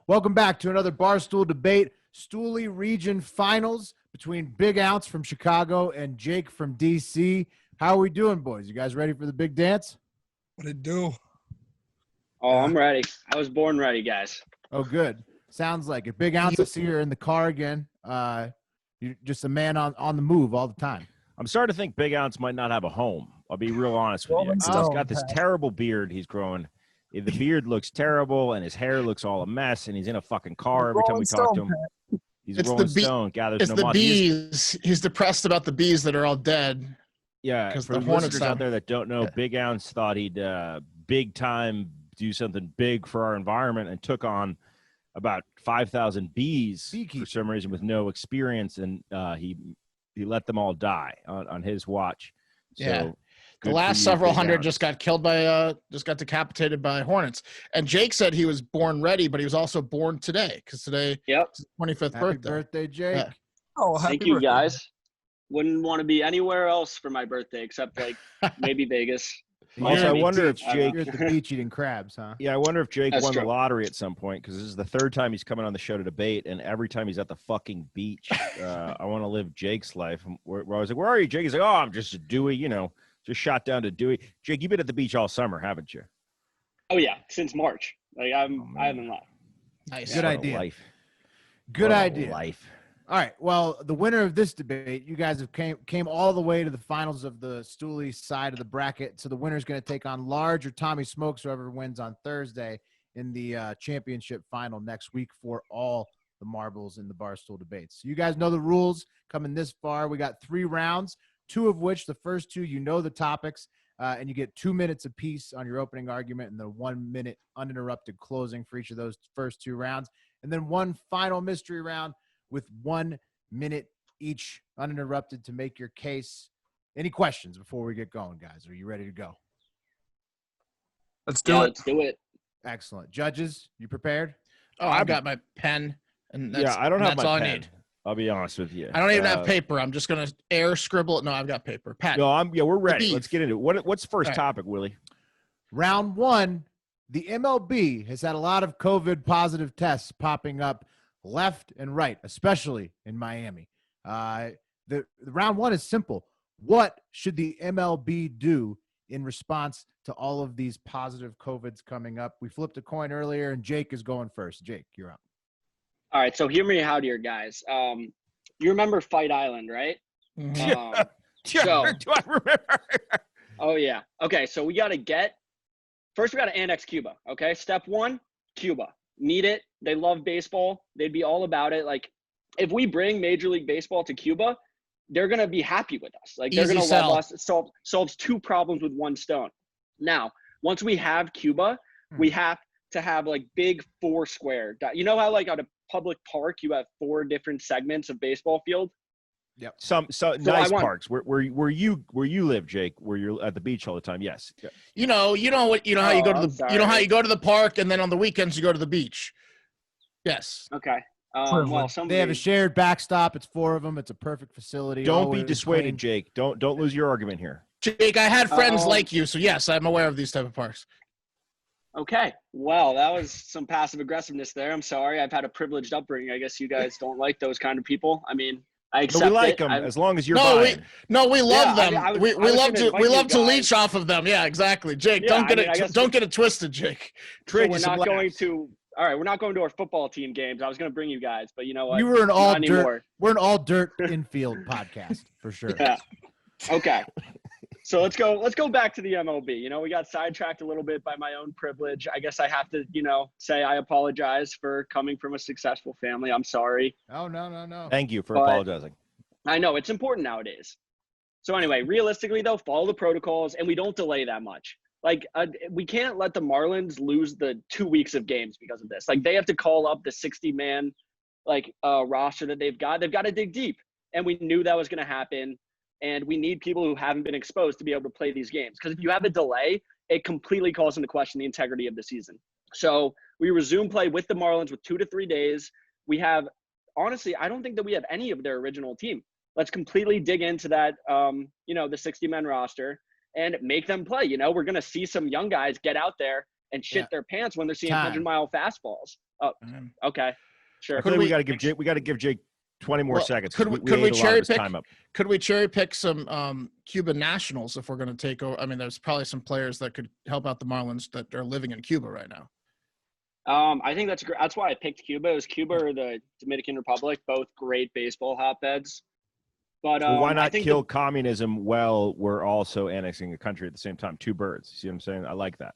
Welcome back to another Barstool debate. Stooley Region Finals between Big Ounce from Chicago and Jake from DC. How are we doing, boys? You guys ready for the big dance? What it do? Oh, I'm ready. I was born ready, guys. Oh, good. Sounds like it. Big Ounce, I see you're in the car again. You're just a man on the move all the time. I'm starting to think Big Ounce might not have a home. I'll be real honest with you. He's got this terrible beard he's growing. The beard looks terrible, and his hair looks all a mess, and he's in a fucking car every time we talk to him. He's Rolling Stone. Gathers no moss. He's depressed about the bees that are all dead. Yeah, because for the listeners out there that don't know, Big Ounce thought he'd big time do something big for our environment and took on about 5,000 bees for some reason with no experience, and he let them all die on his watch. So, yeah. The last several hundred just got killed by just got decapitated by hornets. And Jake said he was born ready, but he was also born today because today is his 25th Happy birthday. birthday, Jake. Yeah. Oh, thank you, guys. Wouldn't want to be anywhere else for my birthday except like maybe Vegas. Also, I wonder if Jake you're at the beach eating crabs, huh? Yeah, I wonder if Jake That's won true. the lottery at some point, because this is the third time he's coming on the show to debate, and every time he's at the fucking beach. I want to live Jake's life. Where I was like, "Where are you, Jake?" He's like, "Oh, I'm just a Dewey, just shot down to Dewey." Jake, you've been at the beach all summer, haven't you? Oh yeah, since March. Like I haven't left. Nice. Good What a idea. life. Good What a idea. life. All right. Well, the winner of this debate, you guys have came all the way to the finals of the Stooley side of the bracket. So the winner's going to take on Large or Tommy Smokes, whoever wins on Thursday in the championship final next week for all the marbles in the Barstool debates. So you guys know the rules coming this far. We got 3 rounds, 2 of which the first 2, the topics, and you get 2 minutes apiece on your opening argument and the 1 minute uninterrupted closing for each of those first 2 rounds. And then one final mystery round with 1 minute each uninterrupted to make your case. Any questions before we get going, guys? Are you ready to go? Let's do it. Let's do it. Excellent. Judges, you prepared? Oh, I've got my pen, and that's, I don't have that's my all pen. I need. I'll be honest with you. I don't even have paper. I'm just gonna air scribble it. No, I've got paper. Pen. No, we're ready. beef. Let's get into it. What's the first All right. topic, Willie? Round 1, the MLB has had a lot of COVID positive tests popping up left and right, especially in Miami. The round 1 is simple. What should the MLB do in response to all of these positive COVIDs coming up? We flipped a coin earlier, and Jake is going first. Jake, you're up. All right, so hear me out here, guys. You remember Fight Island, right? Mhm. Do I remember? Oh yeah. Okay, so we gotta annex Cuba. Okay, step 1, Cuba. Need it. They love baseball. They'd be all about it. Like, if we bring Major League Baseball to Cuba, they're gonna be happy with us. Like, they're Easy gonna sell. love us. It solves 2 problems with 1 stone. Now, once we have Cuba, we have to have like big 4 square. You know how like at a public park you have 4 different segments of baseball field? Yep. Some nice parks where you live, Jake, where you're at the beach all the time. Yes. Yeah. how you go to how you go to the park, and then on the weekends you go to the beach. Yes. Okay. Well, They have a shared backstop. It's 4 of them. It's a perfect facility. Don't be Always dissuaded, clean. Jake. Don't lose your argument here. Jake, I had friends like you, so yes, I'm aware of these type of parks. Okay. Well, that was some passive aggressiveness there. I'm sorry. I've had a privileged upbringing. I guess you guys don't like those kind of people. I mean, I accept But we like it. them I'm- as long as you're No, buying. we love Yeah, them. I was we gonna love invite you to guys. leech off of them. Yeah, exactly. Jake, Yeah, don't get it twisted, Jake. So Trade we're you some not going laughs. to. All right, we're not going to our football team games. I was going to bring you guys, but you know what? You were an Not all anymore. dirt. We're an all dirt infield podcast for sure. Yeah. Okay. So let's go back to the MLB. You know, we got sidetracked a little bit by my own privilege. I guess I have to, say I apologize for coming from a successful family. I'm sorry. Oh, no. Thank you for But- apologizing. I know it's important nowadays. So anyway, realistically though, follow the protocols and we don't delay that much. Like we can't let the Marlins lose the 2 weeks of games because of this. Like they have to call up the 60-man roster that they've got. They've got to dig deep. And we knew that was going to happen. And we need people who haven't been exposed to be able to play these games. Because if you have a delay, it completely calls into question the integrity of the season. So we resume play with the Marlins with 2 to 3 days. We have, honestly, I don't think that we have any of their original team. Let's completely dig into that, the 60-man roster and make them play. We're going to see some young guys get out there and shit their pants when they're seeing 100-mile fastballs. Oh, okay, sure. I feel like we got to give Jake 20 more seconds. Could we we cherry pick? Time up. Could we cherry pick some Cuban nationals if we're going to take over? I mean, there's probably some players that could help out the Marlins that are living in Cuba right now. I think that's great. That's why I picked Cuba. It was Cuba or the Dominican Republic, both great baseball hotbeds. But why not kill communism while we're also annexing a country at the same time? Two birds. See what I'm saying? I like that.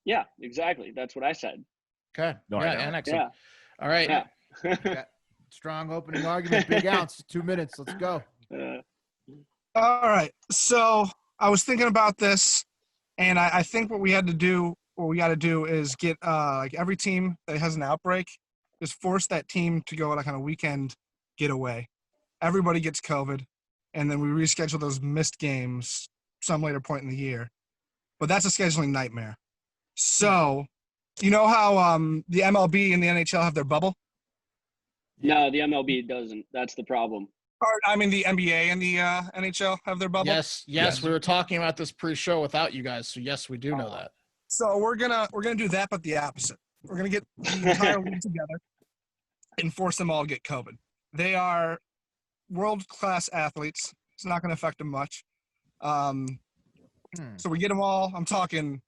Yeah, exactly. That's what I said. Okay. No, yeah, annexing. Yeah. All right. Yeah. Strong opening argument. Big ounce. 2 minutes. Let's go. All right. So I was thinking about this, and I think what we got to do is get like every team that has an outbreak, just force that team to go like on a weekend getaway. Everybody gets COVID, and then we reschedule those missed games some later point in the year. But that's a scheduling nightmare. So, you know how the MLB and the NHL have their bubble? No, the MLB doesn't. That's the problem. I mean, the NBA and the NHL have their bubble? Yes. We were talking about this pre-show without you guys, so yes, we do know that. So we're gonna do that, but the opposite. We're gonna get the entire league together and force them all to get COVID. They are world-class athletes. It's not gonna affect them much. So we get them all. I'm talking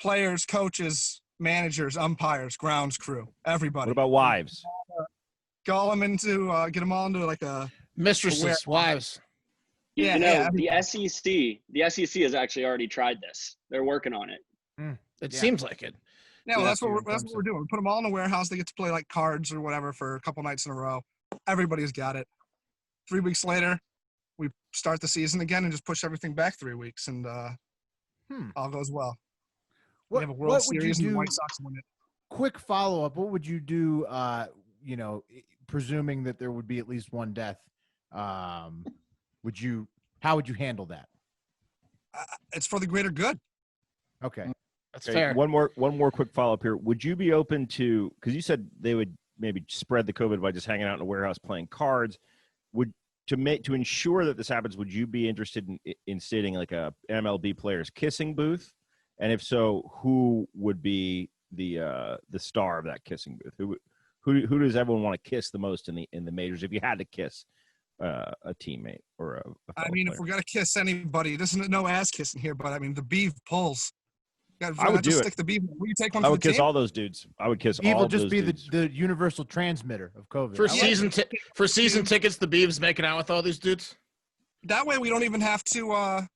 players, coaches, managers, umpires, grounds crew, everybody. What about wives? Get them all into like a mistresses, wives. Yeah, the SEC has actually already tried this. They're working on it. It seems like it. Yeah, well, that's what we're doing. We put them all in a warehouse. They get to play like cards or whatever for a couple nights in a row. Everybody's got it. 3 weeks later, we start the season again and just push everything back 3 weeks, and all goes well. We have a World Series and the White Sox win it. Quick follow-up. What would you do, presuming that there would be at least one death? How would you handle that? It's for the greater good. Okay. That's fair. One more quick follow-up here. Would you be open to, because you said they would maybe spread the COVID by just hanging out in a warehouse playing cards, to ensure that this happens, would you be interested in instating like a MLB player's kissing booth? And if so, who would be the star of that kissing booth? Who does everyone want to kiss the most in the majors? If you had to kiss a teammate or a I mean, player. if we're gonna kiss anybody, this isn't no ass kissing here, but I mean the beef pulls. I would do it. Stick the beef. Will you take one? I for would the kiss team? all those dudes. I would kiss Beef all will just those be dudes. the universal transmitter of COVID. For season tickets, the Beavs making out with all these dudes. That way we don't even have to.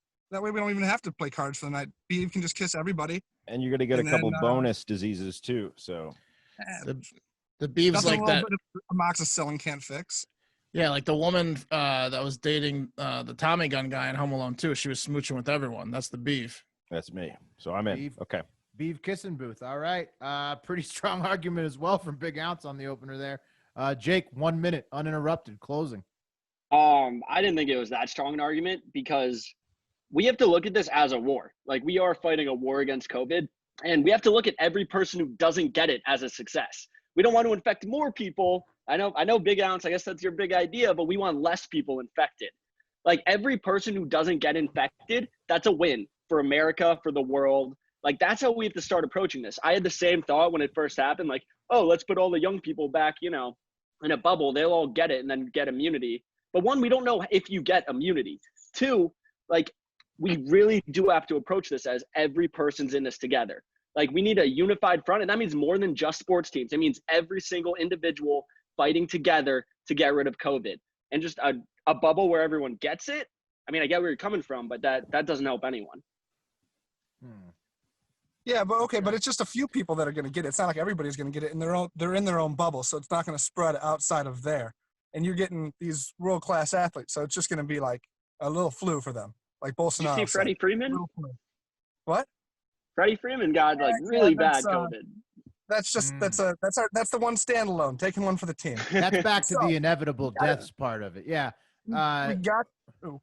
Play cards for the night. Beef can just kiss everybody. And you're gonna get a couple bonus diseases too. So the Beavs like that. Amoxicillin can't fix. Yeah, like the woman that was dating the Tommy gun guy in Home Alone 2. She was smooching with everyone. That's the Beef. that's me. So I'm in. Beef. Okay. Beef kissing booth. All right. Pretty strong argument as well from Big Ounce on the opener there. Jake, 1 minute, uninterrupted, closing. I didn't think it was that strong an argument because we have to look at this as a war. Like, we are fighting a war against COVID, and we have to look at every person who doesn't get it as a success. We don't want to infect more people. I know, Big Ounce, I guess that's your big idea, but we want less people infected. Like, every person who doesn't get infected, that's a win for America, for the world. Like, that's how we have to start approaching this. I had the same thought when it first happened, like, oh, let's put all the young people back, in a bubble. They'll all get it and then get immunity. But one, we don't know if you get immunity. Two, like, we really do have to approach this as every person's in this together. Like, we need a unified front, and that means more than just sports teams. It means every single individual fighting together to get rid of COVID. And just a bubble where everyone gets it. I mean, I get where you're coming from, but that doesn't help anyone. Yeah, but it's just a few people that are going to get it. It's not like everybody's going to get it they're in their own bubble, so it's not going to spread outside of there. And you're getting these world-class athletes, so it's just going to be like a little flu for them, like Bolsonaro. Did you see Freddie Freeman? What? Freddie Freeman got really bad COVID. That's just that's the one standalone, taking one for the team. That's back to the inevitable deaths part of it. Yeah. We got. Oh,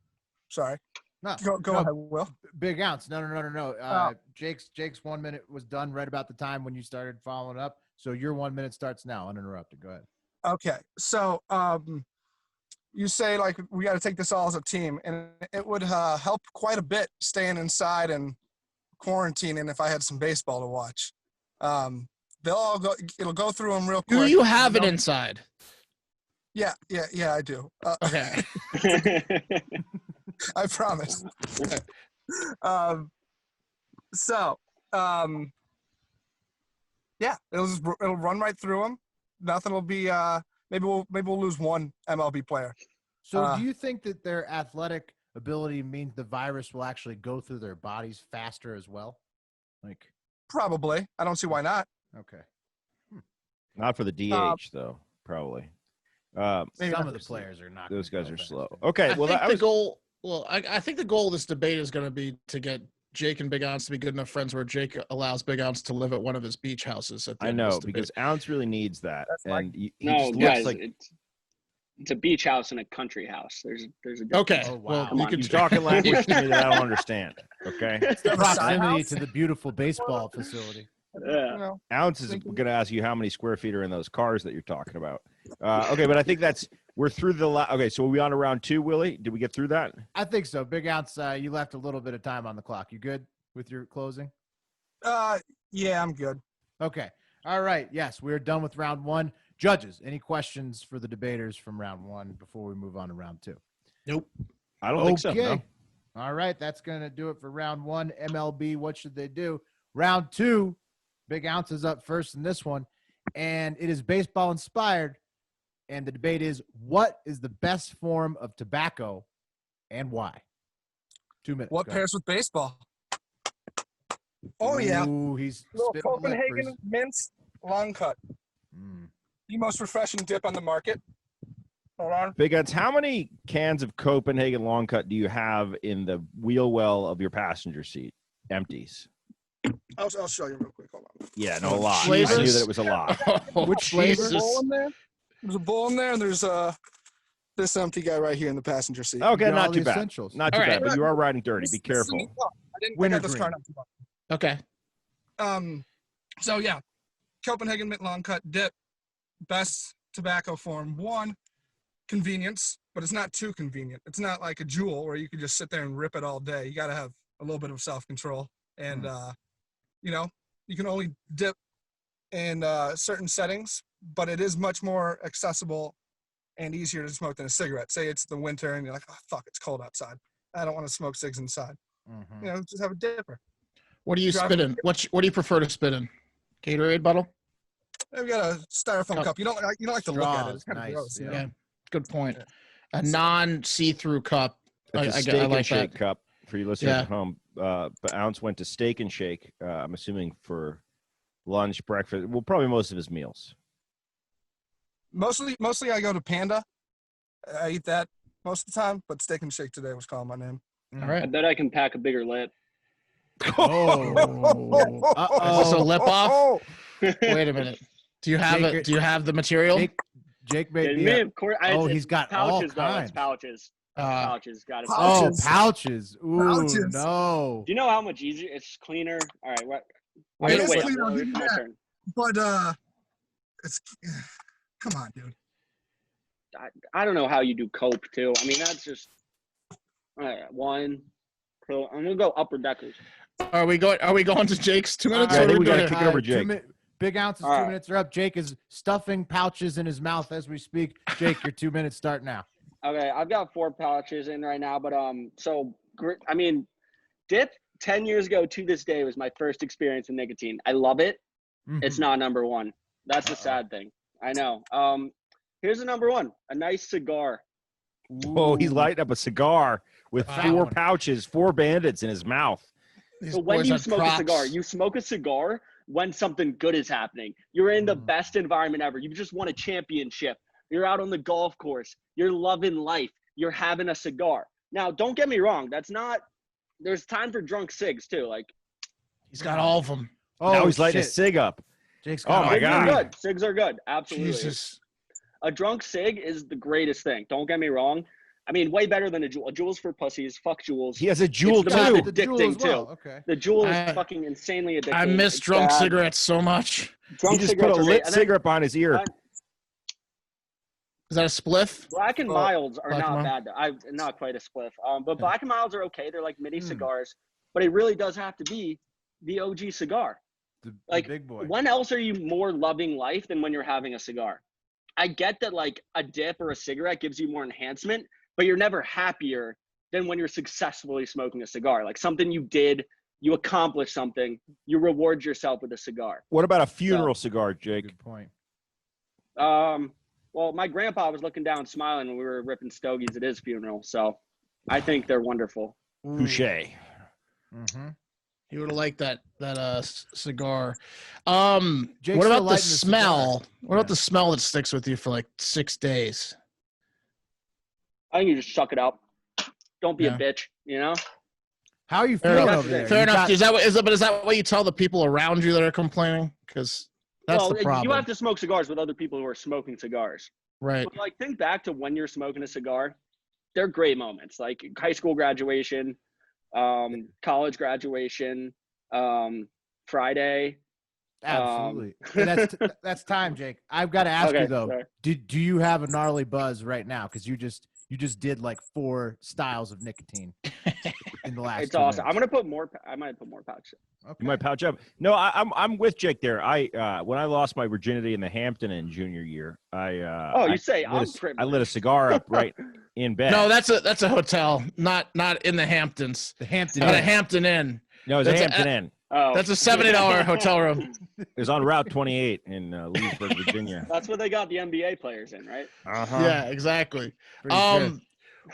sorry. No, go ahead, Will. Big Ounce. No. Jake's 1 minute was done right about the time when you started following up. So your 1 minute starts now, uninterrupted. Go ahead. Okay. So you say, like, we got to take this all as a team, and it would help quite a bit staying inside and quarantining if I had some baseball to watch. They'll all go. It'll go through them real quick. Do you have it inside? Yeah, I do. Okay. I promise. Yeah, it'll run right through them. Nothing will be. Maybe we'll lose one MLB player. So, do you think that their athletic ability means the virus will actually go through their bodies faster as well? Like, probably. I don't see why not. Okay. Not for the DH though. Probably. Some of the players are not. Those guys are slow. Okay. Well, I think the goal of this debate is going to be to get Jake and Big Ounce to be good enough friends where Jake allows Big Ounce to live at one of his beach houses. I know, because Ounce really needs that. And he no, just guys, looks like it's a beach house and a country house. There's a difference. Okay. Oh, wow. Well, you're talking language to me that I don't understand. Okay. Proximity to the beautiful baseball facility. Yeah. Ounce is going to ask you how many square feet are in those cars that you're talking about. Okay, but I think we're through okay, so are we on to round 2, Willie? Did we get through that? I think so. Big Ounce, you left a little bit of time on the clock. You good with your closing? Yeah, I'm good. Okay. All right. Yes, we're done with round 1. Judges, any questions for the debaters from round 1 before we move on to round 2? Nope. I don't think so. No. All right. That's going to do it for round 1. MLB, what should they do? Round 2, Big Ounce is up first in this one, and it is baseball inspired. And the debate is, what is the best form of tobacco and why? 2 minutes. What pairs with baseball? Oh, yeah. Ooh, he's little spitting Copenhagen lippers. mince long cut. The most refreshing dip on the market. Hold on. Big Ounce, how many cans of Copenhagen long cut do you have in the wheel well of your passenger seat? Empties. I'll show you real quick. Hold on. Yeah, no, a lot. Flavors? I knew that it was a lot. Which flavor? There's a bowl in there. There's a bowl in there, and there's this empty guy right here in the passenger seat. Okay, Get all not too the bad. essentials. Not too All right. bad, but you are riding dirty. Be careful. I got this car not too long. Okay. So yeah, Copenhagen mint long cut dip, best tobacco form. 1, convenience, but it's not too convenient. It's not like a Juul where you could just sit there and rip it all day. You got to have a little bit of self-control, and you can only dip in certain settings, but it is much more accessible and easier to smoke than a cigarette. Say it's the winter and you're like, oh fuck, it's cold outside. I don't want to smoke cigs inside. Just have a dipper. What do you spit in? What do you prefer to spit in? Gatorade bottle? I've got a styrofoam cup. You don't like to look at it. It's kind of Nice, gross. yeah. Yeah. Good point. A non-see-through cup. It's a I steak like and shake that. cup for you listeners at home. But Ounce went to Steak and Shake, I'm assuming for lunch, breakfast, well, probably most of his meals. Mostly I go to Panda. I eat that most of the time, but Steak and Shake today was calling my name. All right. I bet I can pack a bigger lip. Oh. Is this a lip off? Wait a minute. Do you have it? Do you have the material? Jake may Yeah, be. me, of course. He's got pouches, all though. kinds. It's pouches. Pouches. Got it. Oh, pouches. Ooh, Pouches. no. Do you know how much easier? It's cleaner. All right. What? Wait, I'm gonna it's wait. cleaner, I'll give you My that. turn. But it's come on, dude. I don't know how you do cope too. I mean, that's just all right. 1. So I'm gonna go upper deckers. Are we going to Jake's 2 minutes? Yeah, I or think are we gotta doing- kick it over Jake. Big Ounce's All 2 right. minutes are up. Jake is stuffing pouches in his mouth as we speak. Jake, your 2 minutes start now. Okay, I've got 4 pouches in right now, but I mean, dip 10 years ago to this day was my first experience with nicotine. I love it. It's not number 1. That's the sad thing. I know. Here's the number 1: a nice cigar. Oh, he's lighting up a cigar with 4 pouches, 4 bandits in his mouth. So when you smoke a cigar, you smoke a cigar when something good is happening. You're in the best environment ever. You just won a championship. You're out on the golf course. You're loving life. You're having a cigar. Now, don't get me wrong. There's time for drunk cigs too. Like, He's got all of them. Oh, Now he's lighting a shit. cig up. Jake's Oh, my cigs are God. good. Cigs are good. Absolutely. Jesus. A drunk cig is the greatest thing. Don't get me wrong. I mean, way better than a Juul. A Juul's for pussies. Fuck Juuls. He has a jewel It's the most too. The Juul as addicting well. too. Okay. The Juul I- is fucking insanely addicting. I miss It's drunk bad. cigarettes so much. Drunk He just put a cigarettes are great. lit And then cigarette behind his ear. Is that a spliff? Black and Milds are Black and not Mild. bad. Not quite a spliff. But Black and Milds are okay. They're like mini cigars. But it really does have to be the OG cigar. the Like, big boy. when else are you more loving life than when you're having a cigar? I get that like a dip or a cigarette gives you more enhancement, but you're never happier than when you're successfully smoking a cigar. Like something you did, you accomplished something, you reward yourself with a cigar. What about a funeral cigar, Jake? Good point. Well, my grandpa was looking down smiling when we were ripping stogies at his funeral. So I think they're wonderful. Touche. Mm-hmm. He would have liked that cigar. Jake's what still about the lighting the smell? cigar. What about the smell that sticks with you for like 6 days? I think you just suck it up. Don't be a Yeah. bitch, you know? How are you Fair feeling enough. over there? Fair You enough. got- But is that what you tell the people around you that are complaining? Because that's the problem. You have to smoke cigars with other people who are smoking cigars. Right. But like, think back to when you're smoking a cigar. They're great moments, like high school graduation, college graduation, Friday. Absolutely. That's time, Jake. I've got to ask you though. Sorry. Do you have a gnarly buzz right now? Because you just did like 4 styles of nicotine in the last. It's 2 awesome. minutes. I'm gonna put more. I might put more pouch. Okay. You might pouch up. No, I'm with Jake there. When I lost my virginity in the Hampton in junior year, I lit a cigar up right in bed. No, that's a hotel, not in the Hamptons. The Hampton. Not a Inn. Hampton Inn. No, it was a That's Hampton Inn. Oh, That's a $70 hotel room. It was on Route 28 in Leesburg, Virginia. that's what they got the NBA players in, right? Uh-huh. Yeah, exactly. Pretty good.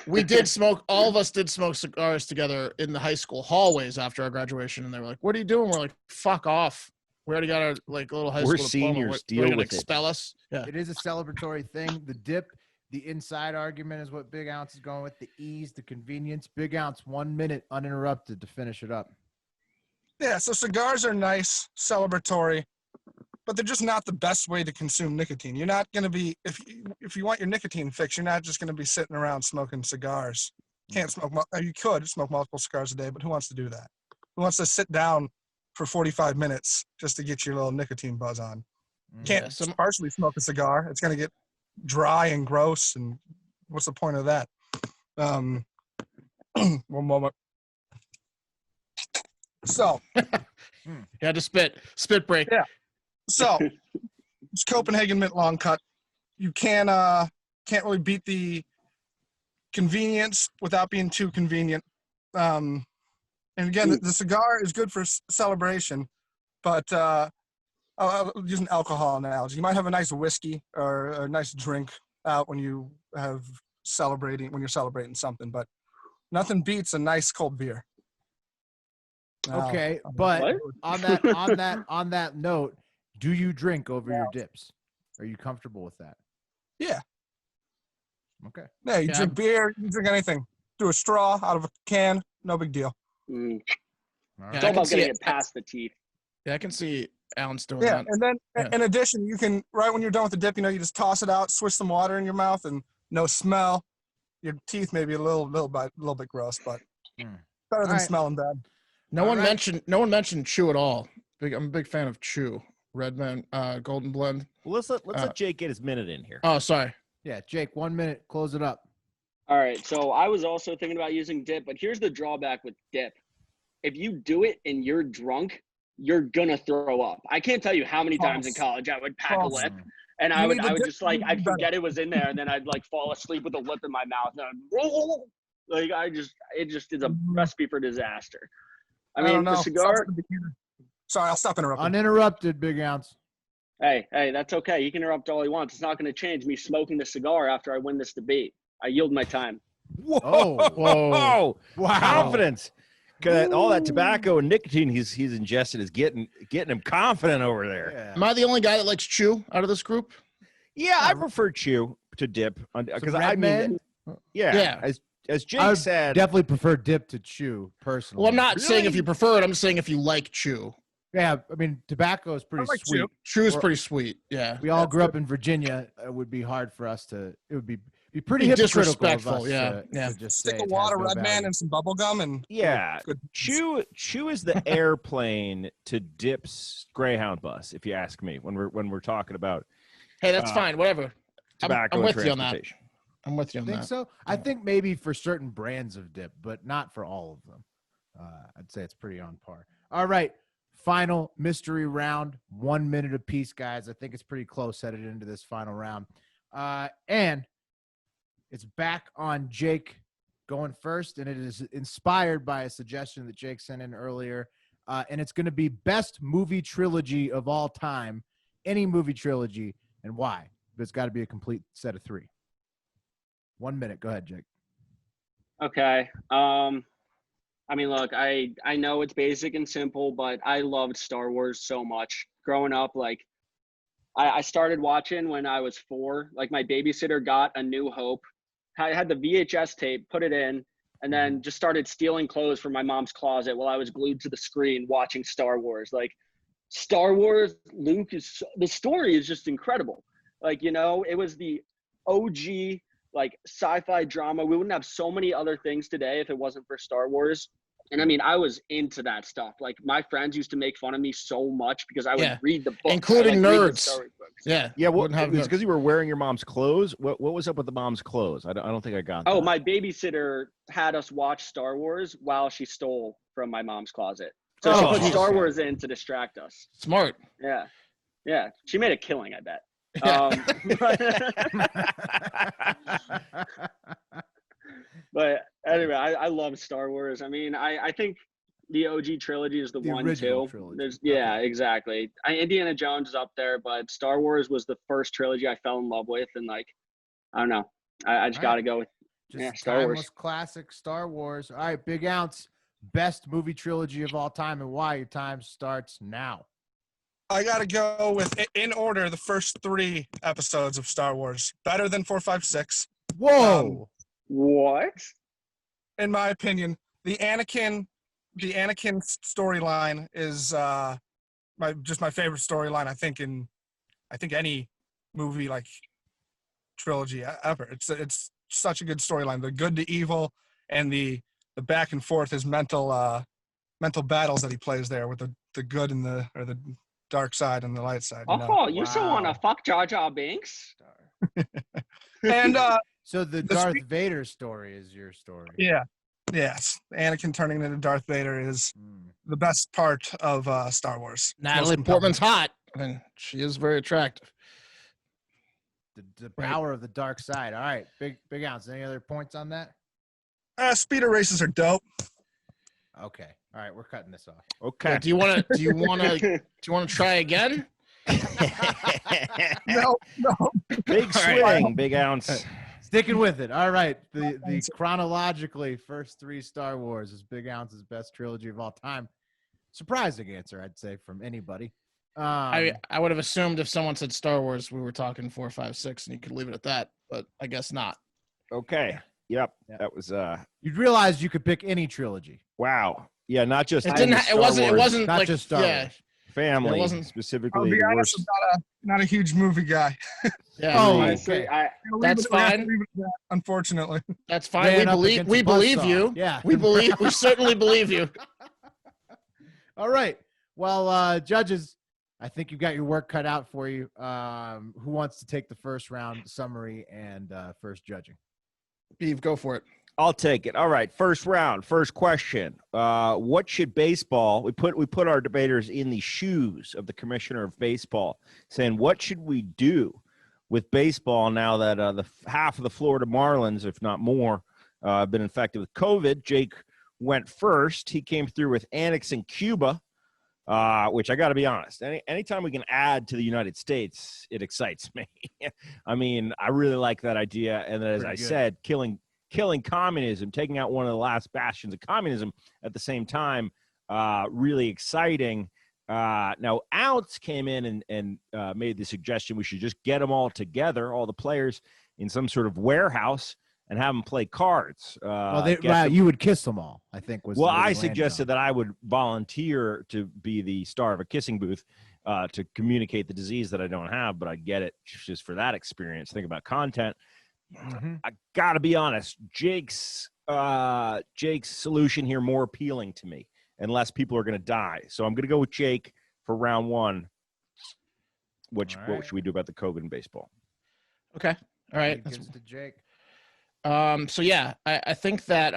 We did smoke. All of us did smoke cigars together in the high school hallways after our graduation, and they were like, "What are you doing?" We're like, "Fuck off! We already got our like little high We're school seniors. diploma. Deal What, are you gonna with it." expel us?" Yeah. It is a celebratory thing. The dip, the inside argument is what Big Ounce is going with. The ease, the convenience. Big Ounce, 1 minute uninterrupted to finish it up. Yeah, so cigars are nice, celebratory, but they're just not the best way to consume nicotine. You're not going to be, if you want your nicotine fix, you're not just going to be sitting around smoking cigars. Can't smoke, you could smoke multiple cigars a day, but who wants to do that? Who wants to sit down for 45 minutes just to get your little nicotine buzz on? You can't partially smoke a cigar. It's going to get dry and gross, and what's the point of that? One moment. So, You had to spit break. Yeah. So, it's Copenhagen Mint Long Cut. You can't really beat the convenience without being too convenient. And again, the cigar is good for celebration, but I'll use an alcohol analogy. You might have a nice whiskey or a nice drink out when you're celebrating something, but nothing beats a nice cold beer. Okay, but on that note, do you drink over your dips? Are you comfortable with that? Yeah. Okay. Yeah, you drink beer, you drink anything through a straw, out of a can, no big deal. Mm. All It's right. all about getting it past the teeth. Yeah, I can see Alan's doing Yeah, that. and then Yeah. in addition, you can, right when you're done with the dip, you just toss it out, swish some water in your mouth, and no smell. Your teeth may be a little bit gross, but better than right. smelling bad. No one mentioned Chew at all. I'm a big fan of Chew. Redman, Golden Blend. Well, let's let Jake get his minute in here. Oh, sorry. Yeah, Jake, 1 minute, close it up. All right, so I was also thinking about using dip, but here's the drawback with dip. If you do it and you're drunk, you're gonna throw up. I can't tell you how many times in college I would pack a lip, and I would just like I'd forget it was in there, and then I'd like fall asleep with a lip in my mouth, and it just is a recipe for disaster. I mean, the cigar. Sorry, I'll stop interrupting. Uninterrupted, Big Ounce. Hey, that's okay. You can interrupt all he wants. It's not going to change me smoking the cigar after I win this debate. I yield my time. Whoa! Wow. Confidence. All that tobacco and nicotine he's ingested is getting him confident over there. Yeah. Am I the only guy that likes Chew out of this group? Yeah, I prefer Chew to dip because I mean, Yeah. As Jake I would said, definitely prefer dip to chew personally. Well, I'm not saying if you prefer it. I'm saying if you like Chew. Yeah, I mean, tobacco is pretty I like sweet. Chew is pretty sweet. Yeah. We all grew up in Virginia. It would be hard for us to. It would be pretty Be hypocritical of disrespectful, us yeah. to just Stick say of it water, has no Red Man, value. and some bubble gum, and yeah, good. Chew is the airplane to Dip's Greyhound bus. If you ask me, when we're talking about Hey, that's fine. Whatever. tobacco I'm and with you on that. transportation. I'm with you on Think that. so? I think maybe for certain brands of dip, but not for all of them. I'd say it's pretty on par. All right, final mystery round, 1 minute apiece, guys. I think it's pretty close headed into this final round. And it's back on Jake going first, and it is inspired by a suggestion that Jake sent in earlier. And it's going to be best movie trilogy of all time, any movie trilogy, and why. But it's got to be a complete set of 3. 1 minute. Go ahead, Jake. Okay. I mean, look, I know it's basic and simple, but I loved Star Wars so much growing up. Like, I started watching when I was 4. Like, my babysitter got A New Hope. I had the VHS tape, put it in, and then just started stealing clothes from my mom's closet while I was glued to the screen watching Star Wars. Like, Star Wars, Luke the story is just incredible. Like, you know, it was the OG, like, sci-fi drama. We wouldn't have so many other things today if it wasn't for Star Wars. And I mean, I was into that stuff. Like, my friends used to make fun of me so much because I would read the books, including nerds. Yeah. What it was because you were wearing your mom's clothes. What was up with the mom's clothes? I don't think I got that. Oh, my babysitter had us watch Star Wars while she stole from my mom's closet. So she put Star Wars in to distract us. Smart. Yeah. Yeah. She made a killing, I bet. But anyway, I love Star Wars. I mean, I think the OG trilogy is the one too. There's exactly. Indiana Jones is up there, but Star Wars was the first trilogy I fell in love with, and like, I don't know, I just got to go with Star Wars. Classic Star Wars. All right, Big Ounce, best movie trilogy of all time, and why? Your time starts now. I got to go with, in order, the first 3 episodes of Star Wars. Better than 4, 5, 6. Whoa. What? In my opinion, the Anakin storyline is my favorite storyline. I think any movie like trilogy ever. It's such a good storyline. The good to evil and the back and forth, his mental battles that he plays there with the good and the dark side and the light side. You still want to fuck Jar Jar Binks? And so the Darth Vader story is your story. Yeah. Yes. Anakin turning into Darth Vader is the best part of Star Wars. Natalie Portman's hot. I mean, she is very attractive. The power of the dark side. All right. Big Ounce. Any other points on that? Speeder races are dope. Okay. All right. We're cutting this off. Okay. Yeah, do you want to try again? No. Big swing, Big Ounce. Sticking with it. All right. The chronologically first 3 Star Wars is Big Ounce's best trilogy of all time. Surprising answer, I'd say, from anybody. I would have assumed if someone said Star Wars, we were talking 4, 5, 6, and you could leave it at that, but I guess not. Okay. Yep. That was you'd realize you could pick any trilogy. Wow. Yeah, not just it wasn't not like just Star Wars. Family, it wasn't specifically. I'll be the honest, worst. I'm not a huge movie guy. Yeah. Oh, Honestly, okay. That's fine. Unfortunately. That's fine. We believe you. Yeah. We certainly believe you. All right. Well, judges, I think you've got your work cut out for you. Who wants to take the first round summary and first judging? Beeve, go for it. I'll take it. All right. First round. First question. What should baseball? We put our debaters in the shoes of the commissioner of baseball, saying what should we do with baseball now that the half of the Florida Marlins, if not more, have been infected with COVID. Jake went first. He came through with Annex in Cuba, which I got to be honest. Anytime we can add to the United States, it excites me. I mean, I really like that idea. And as I said, killing communism, taking out one of the last bastions of communism at the same time, really exciting. Now, Ounce came in and made the suggestion we should just get them all together, all the players, in some sort of warehouse and have them play cards. You would kiss them all, I think. I suggested that I would volunteer to be the star of a kissing booth to communicate the disease that I don't have, but I get it just for that experience. Think about content. Mm-hmm. I gotta be honest, Jake's solution here more appealing to me, and less people are gonna die. So I'm gonna go with Jake for round 1. What should we do about the COVID in baseball? Okay, all right. Gives to Jake. So yeah, I think that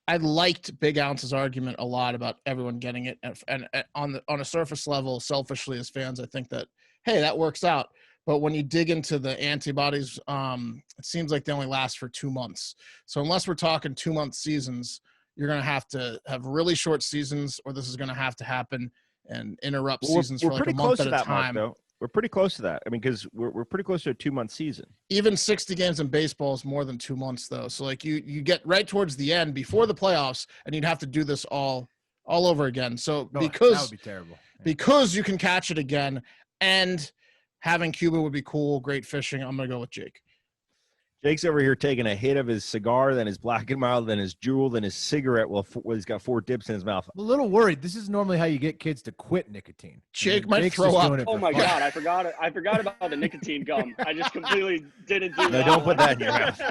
I liked Big Ounce's argument a lot about everyone getting it, and on a surface level, selfishly as fans, I think that hey, that works out. But when you dig into the antibodies, it seems like they only last for 2 months. So unless we're talking 2-month seasons, you're going to have really short seasons, or this is going to have to happen and interrupt seasons for like a month at a time. Mark, we're pretty close to that. I mean, because we're pretty close to a 2-month season. Even 60 games in baseball is more than 2 months, though. So like you get right towards the end before the playoffs, and you'd have to do this all over again. So because that would be terrible. Yeah. Because you can catch it again, and having Cuba would be cool. Great fishing. I'm gonna go with Jake. Jake's over here taking a hit of his cigar, then his Black and Mild, then his Jewel, then his cigarette. Well, he's got 4 dips in his mouth. I'm a little worried. This is normally how you get kids to quit nicotine. Jake might throw up. Oh my God, I forgot about the nicotine gum. I just completely didn't do that. No, don't put that in your mouth.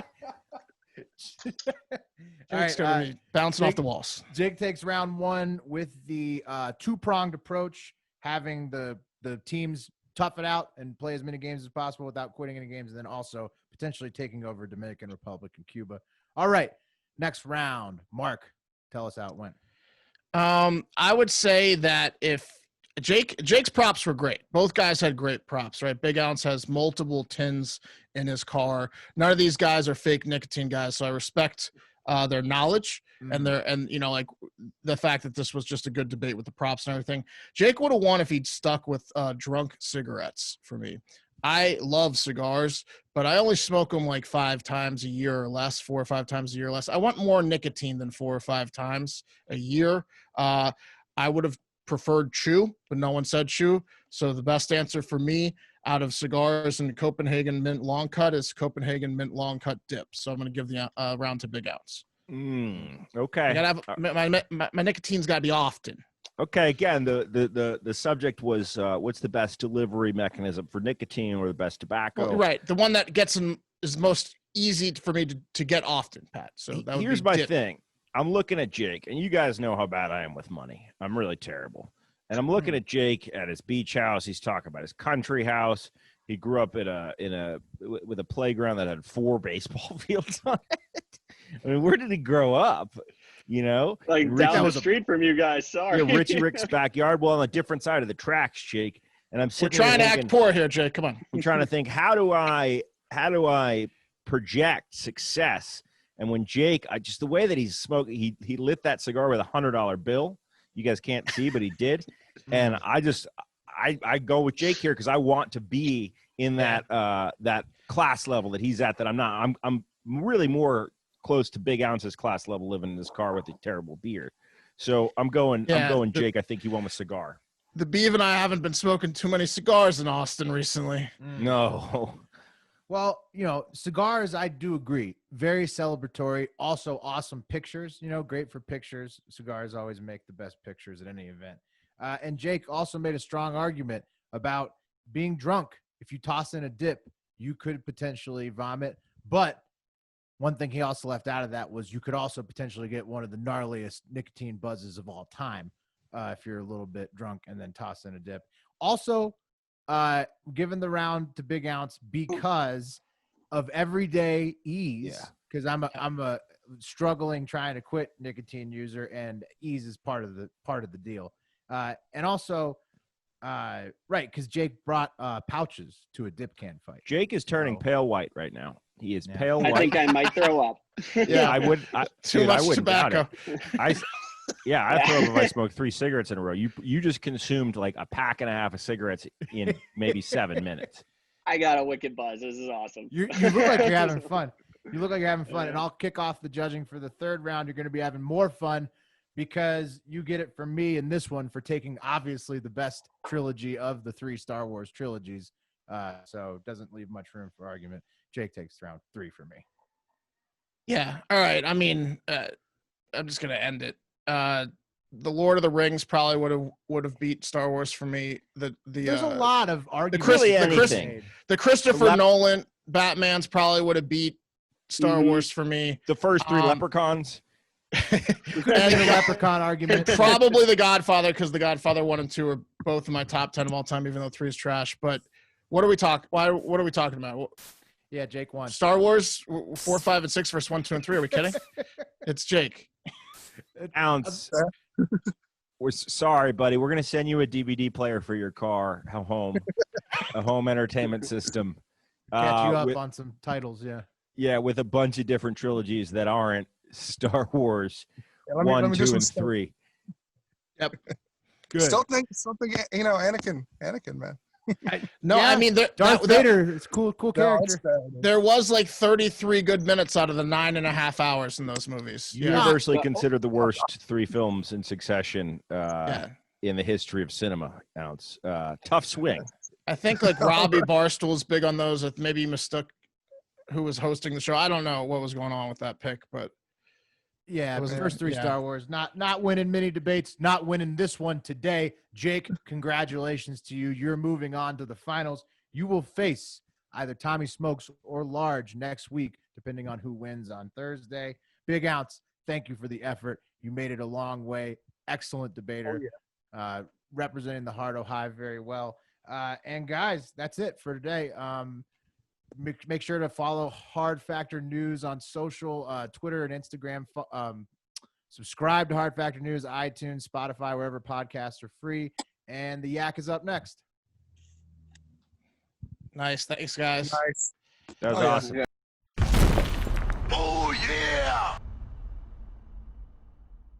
Jake's gonna be bouncing off the walls. Jake takes round 1 with the 2-pronged approach, having the teams tough it out and play as many games as possible without quitting any games, and then also potentially taking over Dominican Republic and Cuba. All right, next round. Mark, tell us how it went. I would say that if Jake's props were great. Both guys had great props, right? Big Ounce has multiple tins in his car. None of these guys are fake nicotine guys, so I respect their knowledge and like the fact that this was just a good debate with the props and everything. Jake would have won if he'd stuck with drunk cigarettes for me. I love cigars, but I only smoke them like 5 times a year or less, 4 or 5 times a year or less. I want more nicotine than 4 or 5 times a year. I would have preferred chew, but no one said chew. So the best answer for me out of cigars and Copenhagen Mint Long Cut is Copenhagen Mint Long Cut Dip. So I'm going to give the round to Big Ounce. Okay. I gotta have my nicotine's got to be often. Okay. Again, the subject was what's the best delivery mechanism for nicotine or the best tobacco? Well, right. The one that gets them is most easy for me to get often, Pat. So that here's my thing. I'm looking at Jake, and you guys know how bad I am with money. I'm really terrible. And I'm looking at Jake at his beach house. He's talking about his country house. He grew up with a playground that had 4 baseball fields on it. I mean, where did he grow up? You know, like down the street from you guys. Sorry, Richie Rick's backyard. Well, on a different side of the tracks, Jake. And I'm sitting. We're trying to act poor here, Jake. Come on. I'm trying to think. How do I project success? And when Jake, just the way that he's smoking, he lit that cigar with $100 bill. You guys can't see, but he did. And I go with Jake here because I want to be in that class level that he's at. That I'm not. I'm really more close to Big Ounce's class level living in this car with a terrible beard. So I'm going Jake. I think he won with cigar. The Beav and I haven't been smoking too many cigars in Austin recently. No. Well, cigars, I do agree. Very celebratory. Also awesome pictures, great for pictures. Cigars always make the best pictures at any event. And Jake also made a strong argument about being drunk. If you toss in a dip, you could potentially vomit. But one thing he also left out of that was you could also potentially get one of the gnarliest nicotine buzzes of all time if you're a little bit drunk and then toss in a dip. Also, given the round to Big Ounce because of everyday ease. Because I'm a struggling trying to quit nicotine user, and ease is part of the deal. And also, because Jake brought pouches to a dip can fight. Jake is turning pale white right now. He is pale white. I think I might throw up. Yeah, I would. Too much tobacco. tobacco. I throw up if I smoke 3 cigarettes in a row. You just consumed like a pack and a half of cigarettes in maybe 7 minutes. I got a wicked buzz. This is awesome. You look like you're having fun. You look like you're having fun. And I'll kick off the judging for the 3rd round. You're going to be having more fun because you get it from me in this one for taking obviously the best trilogy of the 3 Star Wars trilogies. So it doesn't leave much room for argument. Jake takes round 3 for me. Yeah. All right. I mean, I'm just going to end it. The Lord of the Rings probably would have beat Star Wars for me. There's a lot of arguments. The Christopher Nolan Batman's probably would have beat Star Wars for me. The first 3 Leprechauns. And the Leprechaun argument. And probably The Godfather, because The Godfather 1 and 2 are both in my top 10 of all time, even though 3 is trash. But what are we talking about? Yeah, Jake won. Star Wars 4, 5, and 6 versus 1, 2, and 3. Are we kidding? It's Jake. Ounce. We're sorry, buddy. We're gonna send you a DVD player for your car, a home entertainment system. Catch you up on some titles, yeah. Yeah, with a bunch of different trilogies that aren't Star Wars Yeah, let me 1, do 2, some and stuff. 3. Yep. Good. Still think, Anakin, man. No, Yeah, I mean, Darth Vader is cool No, character. there was like 33 good minutes out of the 9.5 hours in those movies. Yeah. Universally Well- considered the worst 3 films in succession Yeah. in the history of cinema. Ounce. Tough swing. I think like Robbie Barstool's big on those. If maybe you mistook who was hosting the show. I don't know what was going on with that pick, but Yeah, It was- the first 3 yeah. Star Wars, not winning mini debates, not winning this one today. Jake, congratulations to you. You're moving on to the finals. You will face either Tommy Smokes or Large next week, depending on who wins on Thursday. Big Ounce, thank you for the effort. You made it a long way. Excellent debater. Representing the Heart Ohio very well. And guys, that's it for today. Make sure to follow Hard Factor News on social, Twitter and Instagram. Subscribe to Hard Factor News, iTunes, Spotify, wherever podcasts are free. And the Yak is up next. nice. Thanks, guys. Nice. That was Oh, yeah. awesome.